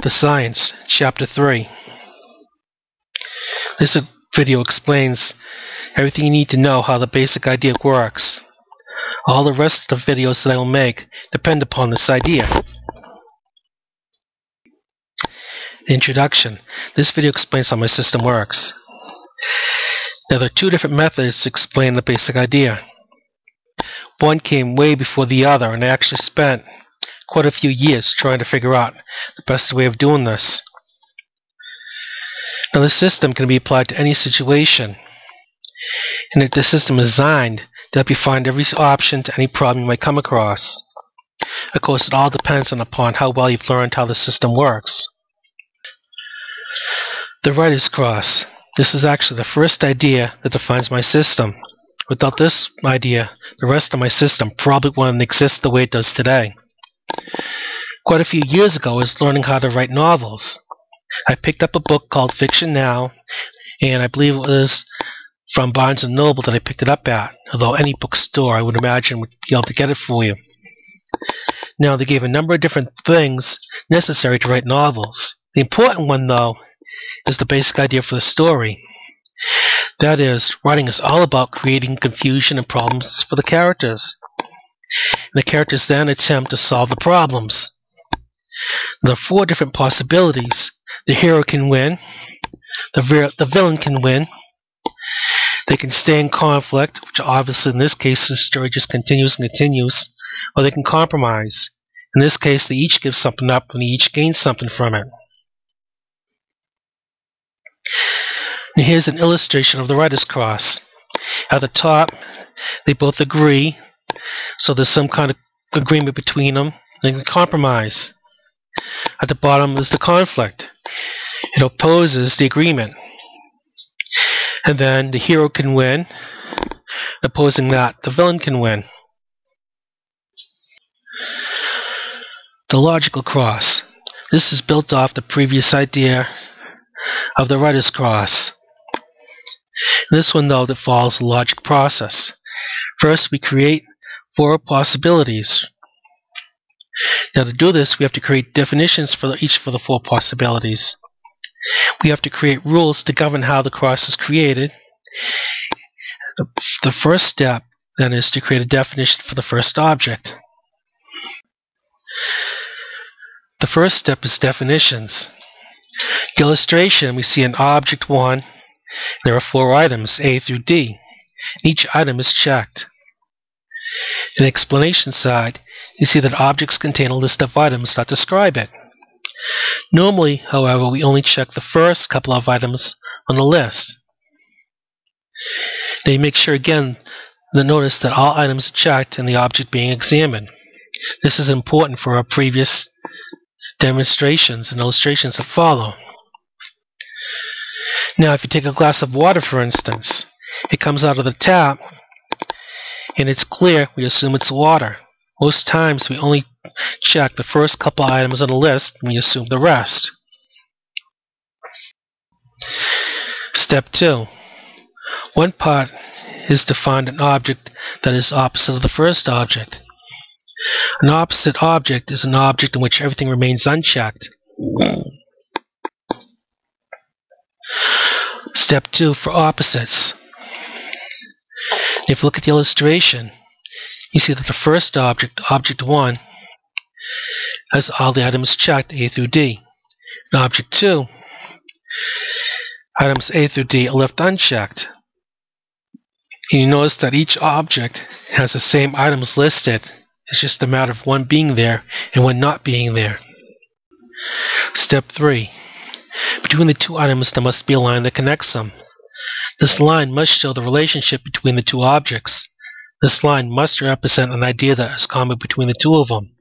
The Science, Chapter 3. This video explains everything you need to know how the basic idea works. All the rest of the videos that I will make depend upon this idea. The introduction. This video explains how my system works. Now, there are two different methods to explain the basic idea. One came way before the other, and I actually spent quite a few years trying to figure out the best way of doing this. Now, the system can be applied to any situation, and the system is designed to help you find every option to any problem you might come across. Of course, it all depends upon how well you've learned how the system works. The writer's cross. This is actually the first idea that defines my system. Without this idea, the rest of my system probably wouldn't exist the way it does today. Quite a few years ago, I was learning how to write novels. I picked up a book called Fiction Now, and I believe it was from Barnes & Noble that I picked it up at, although any bookstore, I would imagine, would be able to get it for you. Now, they gave a number of different things necessary to write novels. The important one, though, is the basic idea for the story. That is, writing is all about creating confusion and problems for the characters. The characters then attempt to solve the problems. There are four different possibilities. The hero can win, the villain can win, they can stay in conflict, which obviously in this case the story just continues and continues, or they can compromise. In this case, they each give something up and they each gain something from it. And here's an illustration of the writer's cross. At the top, they both agree, so there's some kind of agreement between them. They can compromise. At the bottom is the conflict. It opposes the agreement. And then the hero can win. Opposing that, the villain can win. The logical cross. This is built off the previous idea of the writer's cross. This one, though, that follows a logic process. First, we create four possibilities. Now, to do this, we have to create definitions for each of the four possibilities. We have to create rules to govern how the cross is created. The first step, then, is to create a definition for the first object. The first step is definitions. The illustration, we see an object 1. There are 4 items, A through D. Each item is checked. In the explanation side, you see that objects contain a list of items that describe it. Normally, however, we only check the first couple of items on the list. Now you make sure again to notice that all items are checked and the object being examined. This is important for our previous demonstrations and illustrations that follow. Now, if you take a glass of water, for instance, it comes out of the tap and it's clear, we assume it's water. Most times we only check the first couple of items on the list and we assume the rest. Step 2. One part is to find an object that is opposite of the first object. An opposite object is an object in which everything remains unchecked. Step 2 for opposites. If you look at the illustration, you see that the first object, object 1, has all the items checked, A through D. In object 2, items A through D are left unchecked. And you notice that each object has the same items listed. It's just a matter of one being there and one not being there. Step 3. Between the two items, there must be a line that connects them. This line must show the relationship between the two objects. This line must represent an idea that is common between the two of them.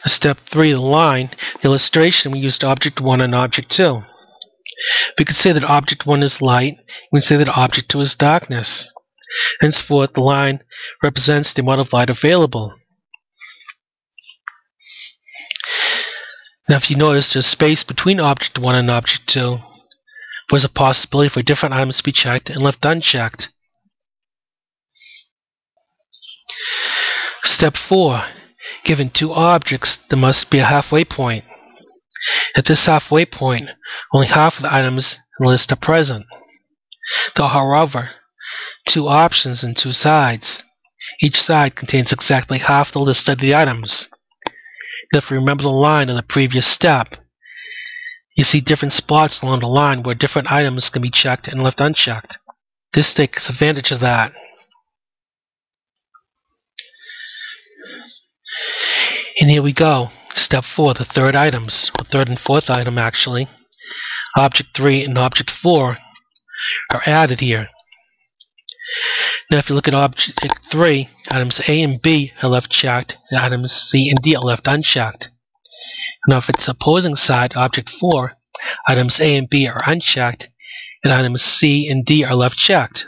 Step 3, the line, the illustration, we used object 1 and object 2. We could say that object 1 is light, we could say that object 2 is darkness. Henceforth, the line represents the amount of light available. Now, if you notice, there's space between object 1 and object 2. There's a possibility for different items to be checked and left unchecked. Step 4. Given two objects, there must be a halfway point. At this halfway point, only half of the items in the list are present. There are, however, two options and two sides. Each side contains exactly half the list of the items. And if you remember the line in the previous step, you see different spots along the line where different items can be checked and left unchecked. This takes advantage of that. And here we go. Step 4, the third items, the third and fourth item actually. Object 3 and Object 4 are added here. Now if you look at Object 3, items A and B are left checked, and items C and D are left unchecked. Now if it's opposing side, Object 4, items A and B are unchecked, and items C and D are left checked.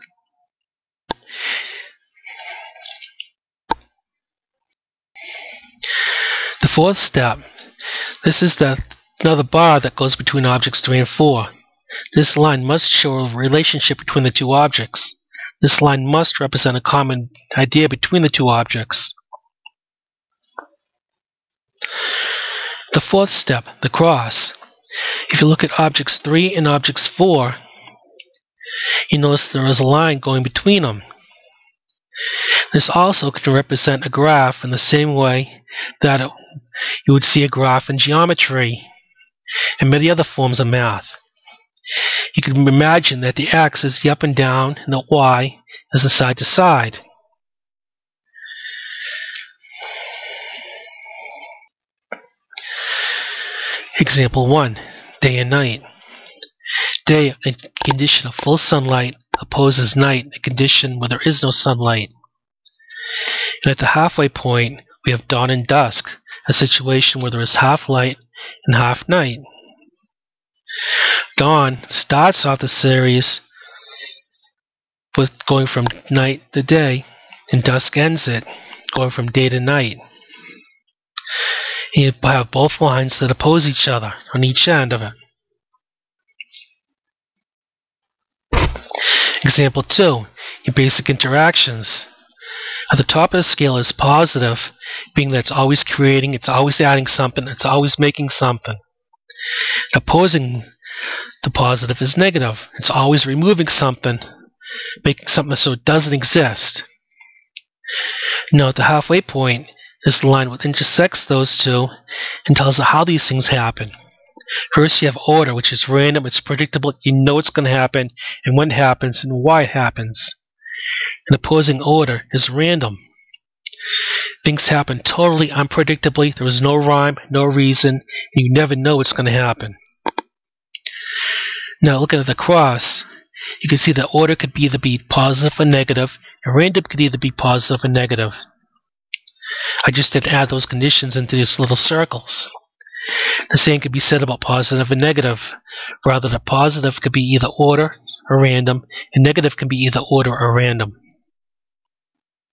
The fourth step. This is another bar that goes between objects 3 and 4. This line must show a relationship between the two objects. This line must represent a common idea between the two objects. The fourth step, the cross. If you look at objects 3 and objects 4, you notice there is a line going between them. This also can represent a graph in the same way that you would see a graph in geometry and many other forms of math. You can imagine that the x is the up and down and the y is the side to side. Example 1. Day and night. Day, a condition of full sunlight, opposes night, a condition where there is no sunlight. And at the halfway point, we have dawn and dusk, a situation where there is half light and half night. Dawn starts off the series with going from night to day, and dusk ends it, going from day to night. And you have both lines that oppose each other on each end of it. Example 2, your basic interactions. At the top of the scale is positive, being that it's always creating, it's always adding something, it's always making something. Opposing the positive is negative. It's always removing something, making something so it doesn't exist. Now at the halfway point is the line that intersects those two and tells us how these things happen. First you have order, which is random, it's predictable, you know it's going to happen, and when it happens, and why it happens. And opposing order is random. Things happen totally unpredictably, there is no rhyme, no reason, and you never know what's going to happen. Now looking at the cross, you can see that order could either be positive or negative, and random could either be positive or negative. I just did add those conditions into these little circles. The same could be said about positive and negative. Rather, the positive could be either order or random, and negative can be either order or random.